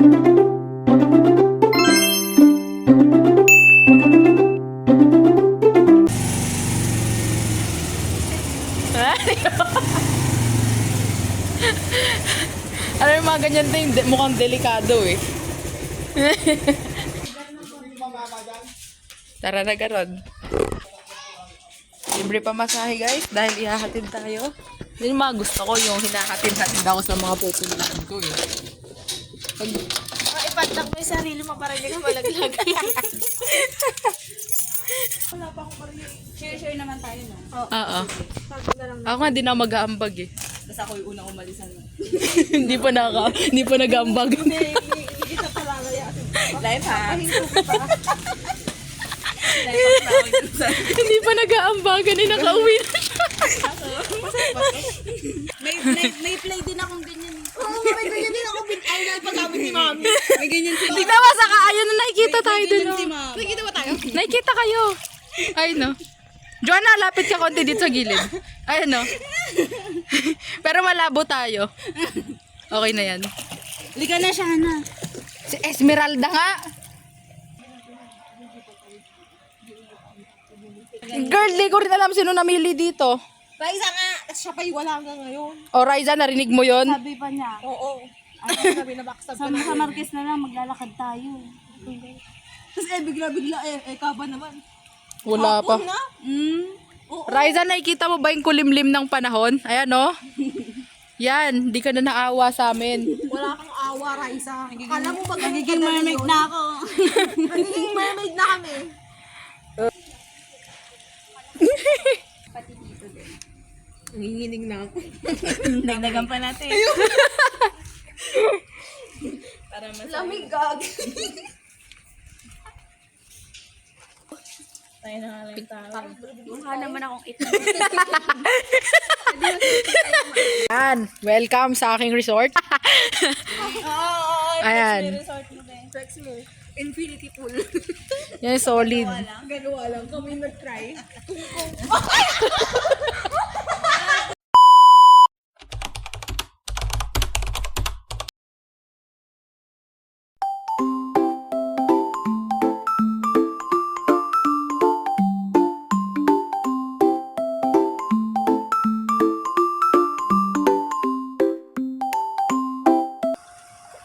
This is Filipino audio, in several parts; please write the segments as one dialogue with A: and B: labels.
A: Ano yung mga ganyan ting mukhang delikado eh. Tara na garon. Libre pa masahe guys dahil ihahatid tayo. Yun yung mga gusto ko, yung hinahatid-hatid ako sa mga pupuntahan ko eh.
B: Ipatak mo yung sarili mo para hindi ka malaglag. Wala pa akong parang share naman tayo, no?
A: Oo. Ako nga din na mag-aambag eh.
B: Tapos ako yung unang umalisan mo.
A: hindi pa nag-aambag.
B: Hindi kita palalaya. Life hack.
A: Hindi pa nag-aambagan eh, nakauwi na siya.
B: May play din akong ganyan. Oo, may ganyan din ako. Ay, pagkabit ni Mami. May ganyan sila.
A: Tignan mo sa ayun na nakikita tayo dun.
B: Si Mami. Nakikita ba tayo?
A: Nakikita kayo. Ayun no. Joanna, lapit ka konti dito sa gilid. Ayun no. Pero malabo tayo. Okay na yan.
B: Liga na siya, Hana.
A: Si Esmeralda nga. Girl, di ko rin alam sino namili dito.
B: Raisa nga. Siya pa yung wala hanggang ngayon.
A: O Raiza, narinig mo yon?
B: Sabi pa niya. Oo. Ano sabi na backstab ka na. Sa Marquez na lang, maglalakad tayo. Tapos bigla-bigla kaba naman.
A: Wala pa.
B: Na? Oo.
A: Raiza, nakikita mo ba yung kulimlim ng panahon? Ayan no. Yan, di ka na naawa sa amin.
B: Wala kang awa, Raisa. Kala mo magiging mermaid na ako. Magiging mermaid na kami. Pati dito din. Nanginginig na ako. Dagdagan pa natin. Para mas lamig gag. Tayo na nga lang tao. Mukha naman akong itlog.
A: Yan, welcome sa aking resort. Ayan.
B: Resort mo din. Flex mo. Infinity pool.
A: Yan, solid.
B: Ganawa lang. Kami nag-try.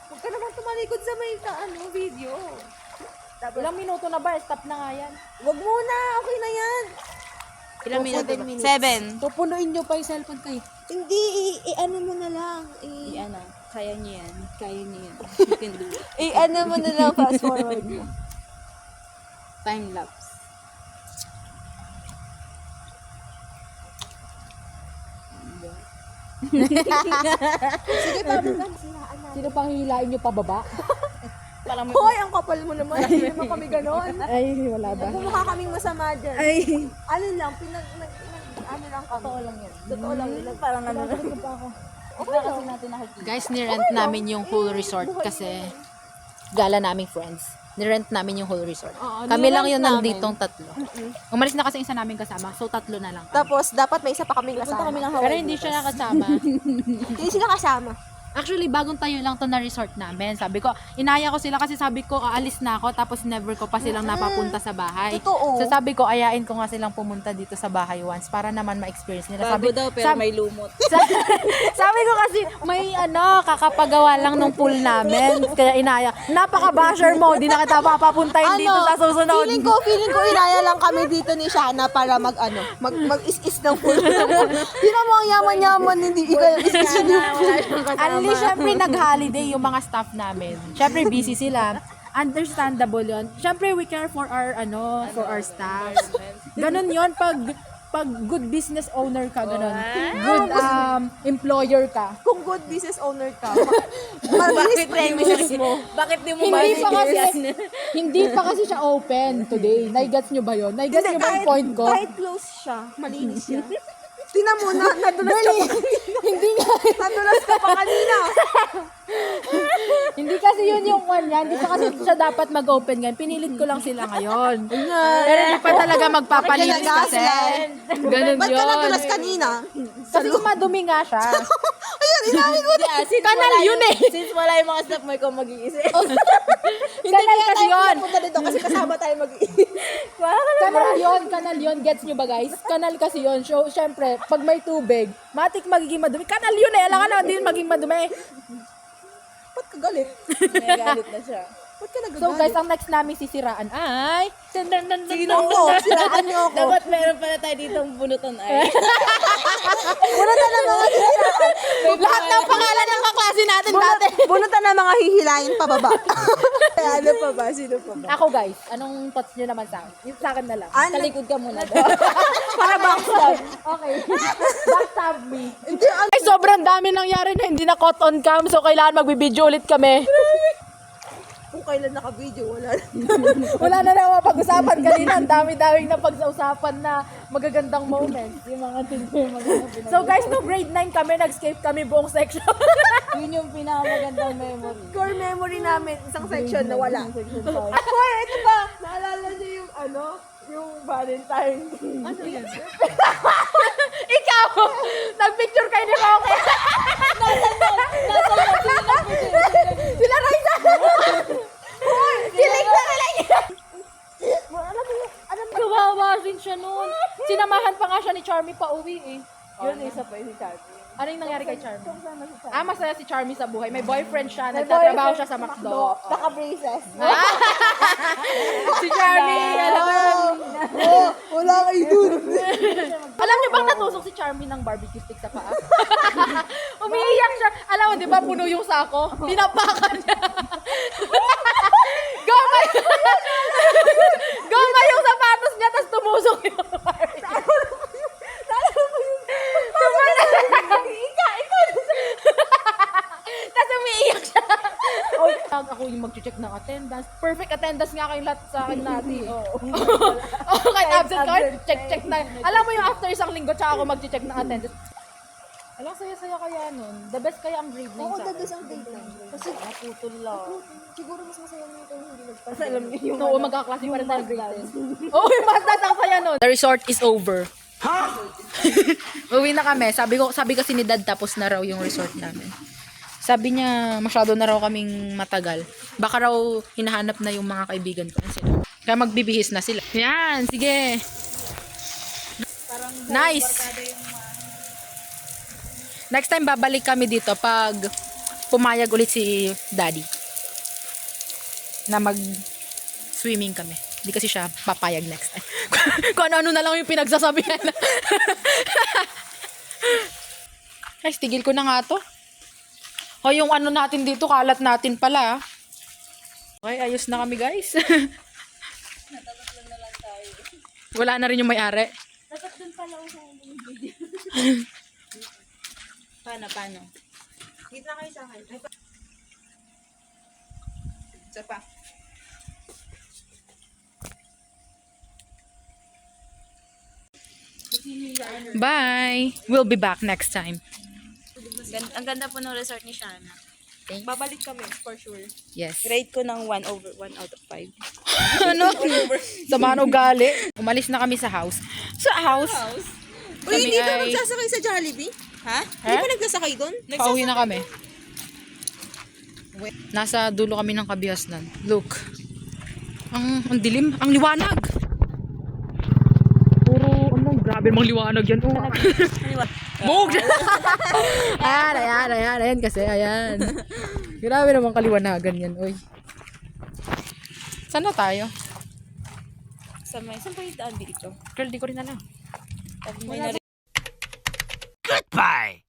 B: Huwag ka naman tumalikod sa may video.
A: Ilang minuto na ba? Stop na nga yan.
B: Wag muna, okay na yan.
A: Ilang minuto?
B: 7.
A: Pupunuin nyo pa yung cellphone kayo.
B: Hindi, ano mo na lang.
C: Ano, kaya niyo yan. Kaya niyo yan. You can do it.
B: Ano mo na lang, fast forward mo.
C: Time lapse.
B: Sige, pabukan.
A: Sino pang hihilain nyo pababa?
B: Hoy, ang kapal mo naman. Hindi naman kami ganon.
A: Ay, wala ba?
B: Mukha kaming masama dyan.
C: Ay,
B: Ano lang, ano lang kami. Totoo lang yan. Totoo lang yun. Parang ano lang.
C: okay kasi natin nakikita.
A: Guys, nirent namin yung whole resort kasi gala naming friends. Nirent namin yung whole resort. Kami lang yun nanditong tatlo. Umalis na kasi isa namin kasama, so tatlo na lang.
B: Tapos, dapat may isa pa kaming kasama.
A: Pero hindi siya nakasama.
B: Hindi sila kasama.
A: Actually, bagong tayo lang to na resort namin. Sabi ko, inaya ko sila kasi sabi ko, aalis na ako, tapos never ko pa silang napapunta sa bahay.
B: Totoo.
A: So sabi ko, ayain ko nga silang pumunta dito sa bahay once para naman ma-experience nila.
C: Bago daw, pero may lumot.
A: Sabi ko kasi, may kakapagawa lang ng pool namin. Kaya inaya. Napaka-basher mo, di na kita papapuntahin dito sa susunod.
B: Feeling ko inaya lang kami dito ni Shana para mag-is-is ng pool. Tira mo ang yaman-yaman, hindi ikaw is-is yung pool.
A: Only syempre nag-holiday yung mga staff namin. Syempre busy sila. Understandable yun. Syempre we care for our for our staff. Ganon yun pag good business owner ka, ganon. Good employer ka.
B: Kung good business owner ka, malinis premises mo.
C: Bakit di mo
A: Hindi pa kasi siya open today. Naigats nyo ba yun? Naigats nyo ba yung point ko?
B: Kahit close siya, malinis siya. Tingnan mo, nadulas ka pa.
A: Hindi nga.
B: Nadulas ka pa kanina.
A: Hindi kasi yun yung one yan. Hindi pa kasi siya dapat mag-open ngayon. Pinilit ko lang sila ngayon. Pero hindi pa talaga magpapalinis kasi. Ganun
B: Ba't
A: yun.
B: ka nadulas kanina?
A: Kasi kumadumi nga siya.
B: Ayan,
A: Kanal yun eh.
B: Since wala yung mga staff mo, ikaw mag-iisip.
A: Kanal kasi yun.
B: Punta dito kasi kasama tayo mag-iisip.
A: Kanal yun. Gets nyo ba guys? Kanal kasi yun. So, syempre, pag may tubig, matik magiging madumi. Kanal yun eh. Alam ka na, hindi maging madumi.
B: Ba't ka galit?
C: Nagalit na siya.
B: Ba't ka nagagalit?
A: So guys, ang next namin sisiraan ay...
B: Sino ko? Siraan niyo ako.
C: Dapat meron pala tayo dito ang bunutan ay.
B: Bunutan ng mga hihirain.
A: Lahat ng pangalan ng kaklase natin dati.
B: Bunutan ng mga hihilayin pababa. Ano pa ba? Sino pa ba?
A: Ako guys, anong thoughts nyo naman sa akin? Yung sa akin na lang.
C: Talikod ka muna.
A: Para backstab. Okay. Backstab me. Ay, sobrang dami nangyari na hindi na caught on cam. So, kailangan magbibideo ulit kami.
B: Kung kailan naka-video, wala na.
A: Wala na lang mapag-usapan kanina. Ang dami-daming na pag-usapan na magagandang moments. Yung mga So guys, no grade 9 kami, nag-escape kami buong section.
C: Yun yung pinakamagandang memory.
B: Core memory namin, isang section na wala. Hoy, ito ba? Naalala niyo yung yung Valentine.
C: Ano yan?
A: Ikaw! Nag-picture kayo ni Roque. Sila Raisa! Hoy! Kilig na nila yan! Alam mo yun, kawawa rin siya noon. Sinamahan pa nga siya ni Charmy pa uwi eh.
B: Yun, isa pa yung Charlie.
A: Ano yung nangyari kay Charmy? Masaya si Charmy sa buhay. May boyfriend siya, nagtatrabaho siya sa McDo.
B: Naka-braces.
A: Si Charmy, alam mo.
B: Wala kayo dun.
A: Alam niyo bang natusok si Charmy ng barbecue stick sa paa? Umiiyak siya. Alam mo, di ba puno yung sako? Tinapakan niya. Gamay! Gamay yung sapatos niya, tapos tumusok yung Tapos umiiyak siya. Ako yung mag-check ng attendance. Perfect attendance nga kayo lahat sa akin natin. Oo. Kahit absent card, check na. Alam mo yung after isang linggo, tsaka ako mag-check ng attendance. Alam, saya-saya kaya nun. The best kaya ang grade 9 sa akin.
B: ang date lang. Kasi,
C: Putol lang.
B: siguro mas masaya mo ito hindi nagpasa.
C: Alam niyo yung
A: Oo, magkaklase pa rin tayo grade 10. Oo, yung mas ang saya nun. The resort is over. Ha? Uwi na kami. Sabi kasi ni Dad tapos na raw yung resort namin. Sabi niya, masyado na raw kaming matagal. Baka raw hinahanap na yung mga kaibigan ko. Kaya magbibihis na sila. Yan, sige. Nice. Next time babalik kami dito pag pumayag ulit si Daddy. Na mag-swimming kami. Hindi kasi siya papayag next time. Kung ano-ano na lang yung pinagsasabihan. Ay, tigil ko na nga to. O, yung ano natin dito, kalat natin pala. Okay, ayos na kami guys. Wala na rin yung may-ari.
C: Dapat dun pala ako sa video. Paano?
B: Gitna kayo sa akin. Isa pa.
A: Bye! We'll be back next time.
C: Ang ganda po ng resort ni Shana.
B: Babalik kami, for sure.
A: Yes.
C: Rate ko ng 1 out of 5.
A: Ano? Sama ng ugali. Umalis na kami sa house. Sa house?
B: Uy,
A: Kami
B: hindi ka
A: ay-
B: magsasakay sa Jollibee? Ha? Hindi
A: Ha?
B: ba nagsasakay doon?
A: Pauwi na kami. Nasa dulo kami ng Kabihasnan. Look. Ang dilim. Ang liwanag. Puro, grabe mang liwanag yan. Oh. Mog! Ayan kasi, ayan. Grabe naman kaliwanagan yan, oy. Saan na tayo?
C: Saan pa yung daan dito?
A: Girl, di ko rin alam.
C: Pag may
D: Goodbye.